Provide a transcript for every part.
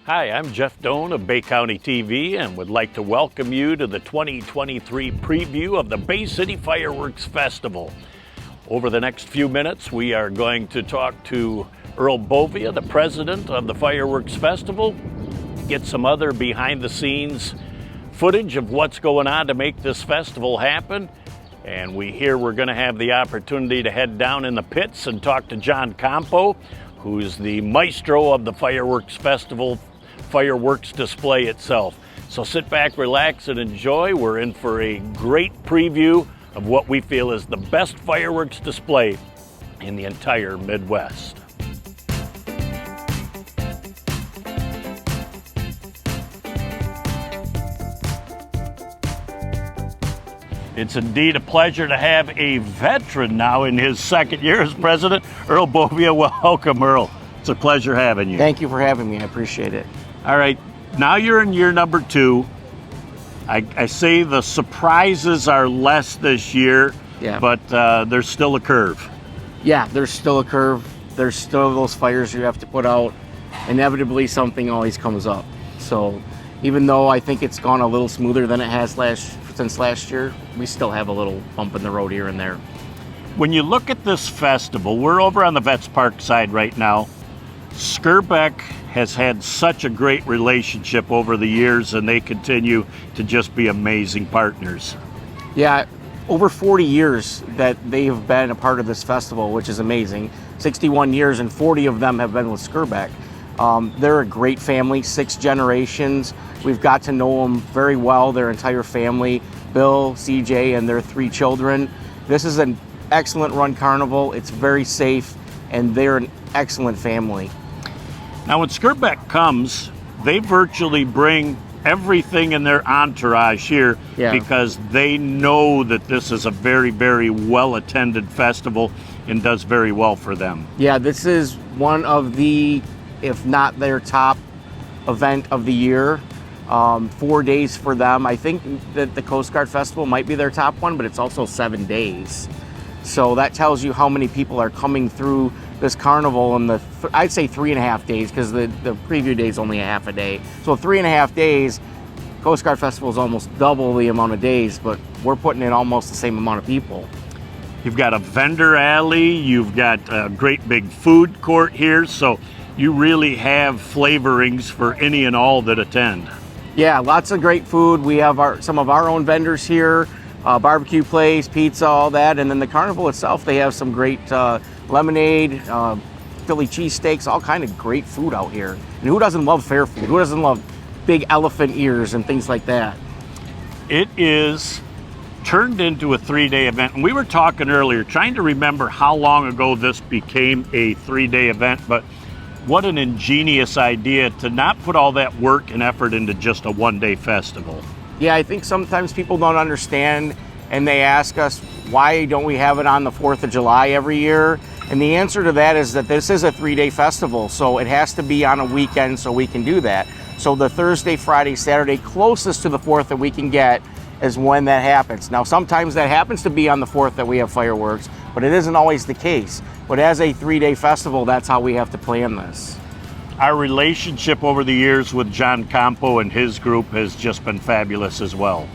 Hi, I'm Jeff Doan of Bay County TV and would like to welcome you to the 2023 preview of the Bay City Fireworks Festival. Over the next few minutes, we are going to talk to Earl Bovia, the president of the Fireworks Festival, get some other behind-the-scenes footage of what's going on to make this festival happen. And we hear we're going to have the opportunity to head down in the pits and talk to John Campo, who's the maestro of the Fireworks Festival fireworks display itself. So sit back, relax, and enjoy. We're in for a great preview of what we feel is the best fireworks display in the entire Midwest. It's indeed a pleasure to have a veteran now in his second year as president, Earl Bovia. Welcome, Earl. It's a pleasure having you. Thank you for having me. I appreciate it. All right, now you're in year number 2. I say the surprises are less this year, but there's still a curve. Yeah, there's still a curve. There's still those fires you have to put out. Inevitably, something always comes up. So even though I think it's gone a little smoother than it has since last year, we still have a little bump in the road here and there. When you look at this festival, we're over on the Vets Park side right now. Skirbeck has had such a great relationship over the years, and they continue to just be amazing partners. Yeah, over 40 years that they have been a part of this festival, which is amazing. 61 years and 40 of them have been with Skirbeck. They're a great family, 6 generations. We've got to know them very well, their entire family, Bill, CJ, and their 3 children. This is an excellent run carnival. It's very safe, and they're an excellent family. Now, when Skirbeck comes, they virtually bring everything in their entourage here because they know that this is a very, very well-attended festival and does very well for them. Yeah, this is one of the, if not their top event of the year. 4 days for them. I think that the Coast Guard Festival might be their top one, but it's also 7 days. So that tells you how many people are coming through this carnival in I'd say 3.5 days, because the preview day is only a half a day. So 3.5 days, Coast Guard Festival is almost double the amount of days, but we're putting in almost the same amount of people. You've got a vendor alley, you've got a great big food court here, so you really have flavorings for any and all that attend. Yeah, lots of great food. We have some of our own vendors here, barbecue place, pizza, all that. And then the carnival itself, they have some great lemonade, Philly cheesesteaks, all kind of great food out here. And who doesn't love fair food? Who doesn't love big elephant ears and things like that? It is turned into a 3-day event. And we were talking earlier, trying to remember how long ago this became a 3-day event, but what an ingenious idea to not put all that work and effort into just a 1-day festival. Yeah, I think sometimes people don't understand, and they ask us, why don't we have it on the 4th of July every year? And the answer to that is that this is a 3-day festival, so it has to be on a weekend so we can do that. So the Thursday, Friday, Saturday closest to the 4th that we can get is when that happens. Now, sometimes that happens to be on the 4th that we have fireworks, but it isn't always the case. But as a 3-day festival, that's how we have to plan this. Our relationship over the years with John Campo and his group has just been fabulous as well.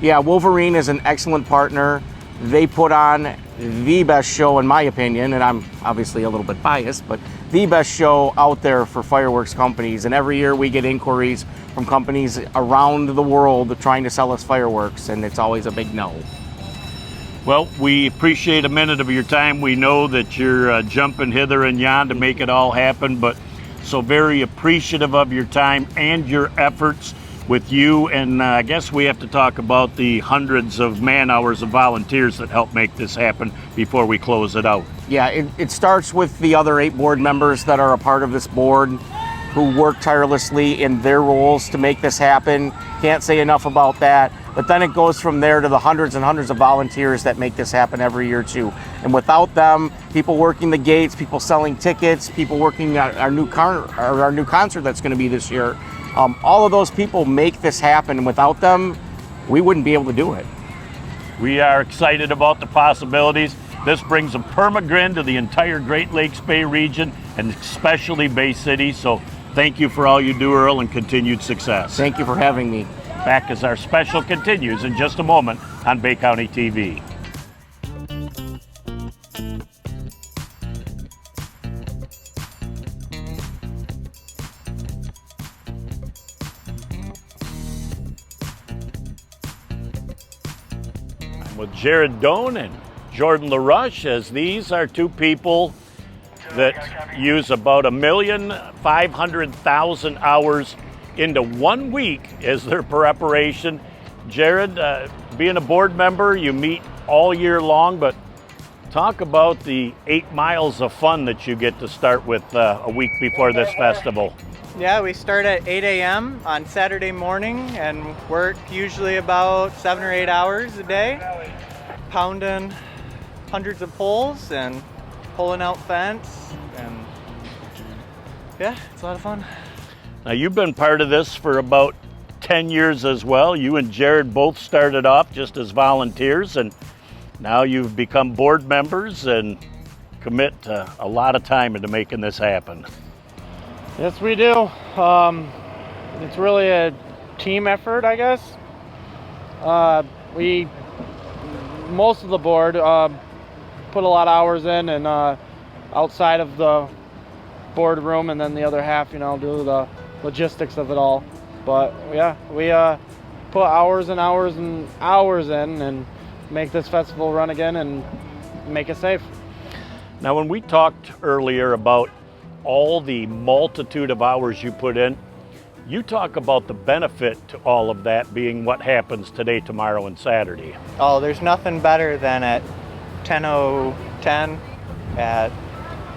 Yeah, Wolverine is an excellent partner. They put on the best show, in my opinion, and I'm obviously a little bit biased, but the best show out there for fireworks companies. And every year we get inquiries from companies around the world trying to sell us fireworks, and it's always a big no. Well, we appreciate a minute of your time. We know that you're jumping hither and yon to make it all happen, but so very appreciative of your time and your efforts with you. And I guess we have to talk about the hundreds of man-hours of volunteers that help make this happen before we close it out. Yeah, it starts with the other 8 board members that are a part of this board who work tirelessly in their roles to make this happen. Can't say enough about that. But then it goes from there to the hundreds and hundreds of volunteers that make this happen every year too. And without them, people working the gates, people selling tickets, people working our new concert that's going to be this year, all of those people make this happen. And without them, we wouldn't be able to do it. We are excited about the possibilities. This brings a permagrin to the entire Great Lakes Bay region and especially Bay City. So Thank you for all you do, Earl, and continued success. Thank you for having me. Back as our special continues in just a moment on Bay County TV. I'm with Jared Doan and Jordan LaRush, as these are two people that use about 1,500,000 hours into 1 week as their preparation. Jared, being a board member, you meet all year long, but talk about the 8 miles of fun that you get to start with a week before this festival. Yeah, we start at 8 a.m. on Saturday morning and work usually about 7 or 8 hours a day, pounding hundreds of poles and pulling out fence, and yeah, it's a lot of fun. Now, you've been part of this for about 10 years as well. You and Jared both started off just as volunteers, and now you've become board members and commit a lot of time into making this happen. Yes, we do. It's really a team effort, I guess. Most of the board put a lot of hours in, and outside of the boardroom, and then the other half, do the logistics of it all. But yeah, we put hours and hours and hours in and make this festival run again and make it safe. Now, when we talked earlier about all the multitude of hours you put in, you talk about the benefit to all of that being what happens today, tomorrow, and Saturday. Oh, there's nothing better than at 10:10 at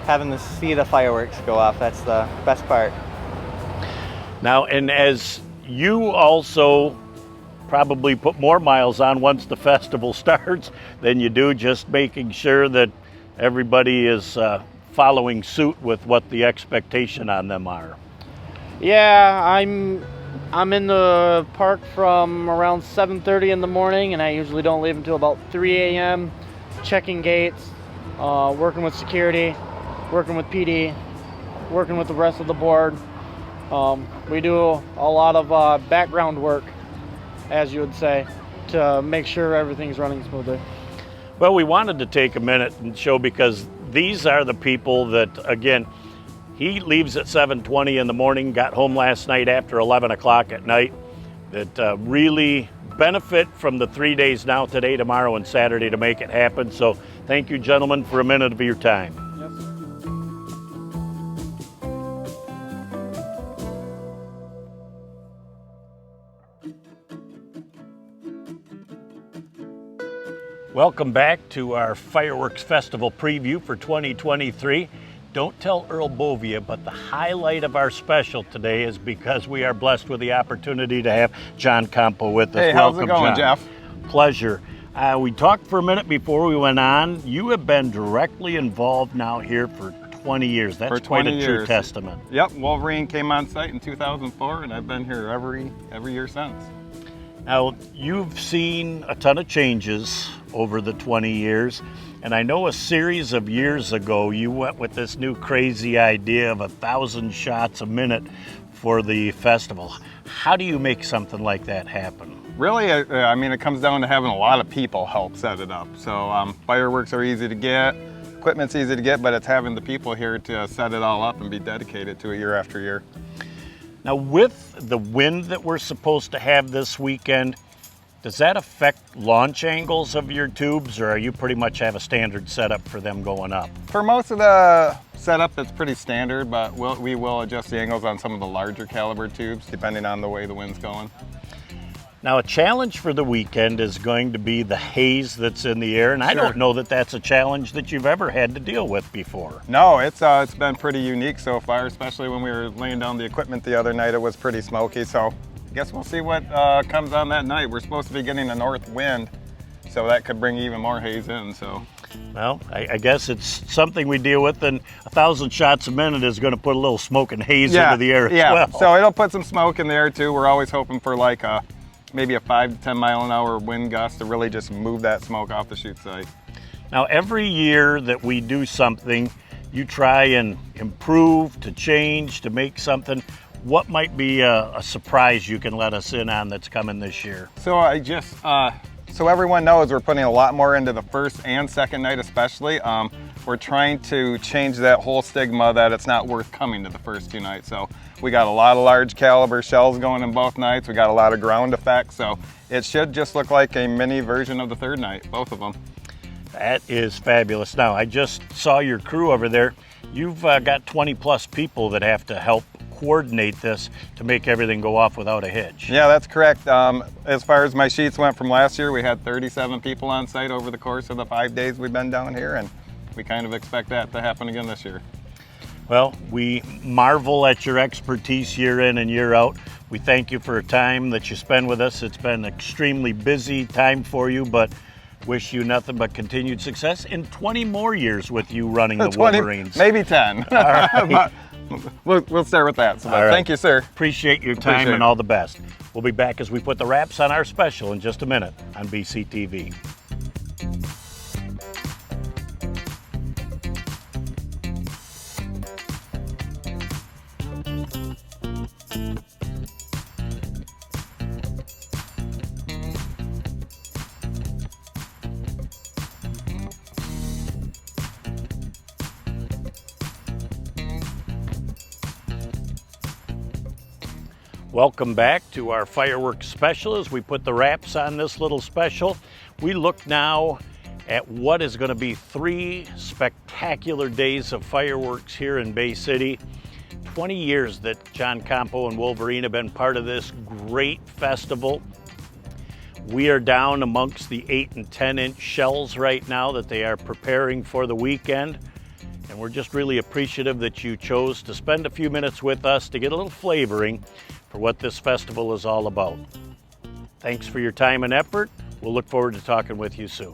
having to see the fireworks go off. That's the best part. Now, and as you also probably put more miles on once the festival starts than you do just making sure that everybody is following suit with what the expectation on them are. Yeah, I'm in the park from around 7:30 in the morning, and I usually don't leave until about 3 a.m. checking gates, working with security, working with PD, working with the rest of the board. We do a lot of background work, as you would say, to make sure everything's running smoothly. Well, we wanted to take a minute and show, because these are the people that, again, he leaves at 7:20 in the morning, got home last night after 11 o'clock at night, that really benefit from the 3 days now, today, tomorrow, and Saturday to make it happen. So thank you, gentlemen, for a minute of your time. Yes. Welcome back to our Fireworks Festival preview for 2023. Don't tell Earl Bovia, but the highlight of our special today is because we are blessed with the opportunity to have John Campo with us. Hey, Welcome, how's it going, John. Jeff? Pleasure. We talked for a minute before we went on. You have been directly involved now here for 20 years. That's For quite 20 a true years. testament. Yep, Wolverine came on site in 2004, and I've been here every year since. Now, you've seen a ton of changes over the 20 years, and I know a series of years ago you went with this new crazy idea of 1,000 shots a minute for the festival. How do you make something like that happen? Really, I mean, it comes down to having a lot of people help set it up. So fireworks are easy to get, equipment's easy to get, but it's having the people here to set it all up and be dedicated to it year after year. Now, with the wind that we're supposed to have this weekend, does that affect launch angles of your tubes, or are you pretty much have a standard setup for them going up? For most of the setup, it's pretty standard, but we will adjust the angles on some of the larger caliber tubes, depending on the way the wind's going. Now, a challenge for the weekend is going to be the haze that's in the air, and I Sure. don't know that that's a challenge that you've ever had to deal with before. No, it's been pretty unique so far, especially when we were laying down the equipment the other night. It was pretty smoky, so I guess we'll see what comes on that night. We're supposed to be getting a north wind, so that could bring even more haze in. So, Well, I guess it's something we deal with, and 1,000 shots a minute is going to put a little smoke and haze into the air as well. So it'll put some smoke in the air too. We're always hoping for like maybe a 5 to 10 mile an hour wind gust to really just move that smoke off the shoot site. Now, every year that we do something, you try and improve, to change, to make something. What might be a surprise you can let us in on that's coming this year? So so everyone knows we're putting a lot more into the first and second night especially. We're trying to change that whole stigma that it's not worth coming to the first 2 nights. So we got a lot of large caliber shells going in both nights. We got a lot of ground effects. So it should just look like a mini version of the third night, both of them. That is fabulous. Now, I just saw your crew over there. You've got 20 plus people that have to help coordinate this to make everything go off without a hitch. Yeah, that's correct. As far as my sheets went from last year, we had 37 people on site over the course of the 5 days we've been down here, and we kind of expect that to happen again this year. Well, we marvel at your expertise year in and year out. We thank you for the time that you spend with us. It's been an extremely busy time for you, but wish you nothing but continued success in 20 more years with you running the 20, Wolverines. maybe 10. All right. We'll start with that. So All right. Thank you, sir. Appreciate your time Appreciate and it. all the best. We'll be back as we put the wraps on our special in just a minute on BCTV. Welcome back to our fireworks special as we put the wraps on this little special. We look now at what is going to be 3 spectacular days of fireworks here in Bay City. 20 years that John Campo and Wolverine have been part of this great festival. We are down amongst the 8 and 10-inch shells right now that they are preparing for the weekend. And we're just really appreciative that you chose to spend a few minutes with us to get a little flavoring for what this festival is all about. Thanks for your time and effort. We'll look forward to talking with you soon.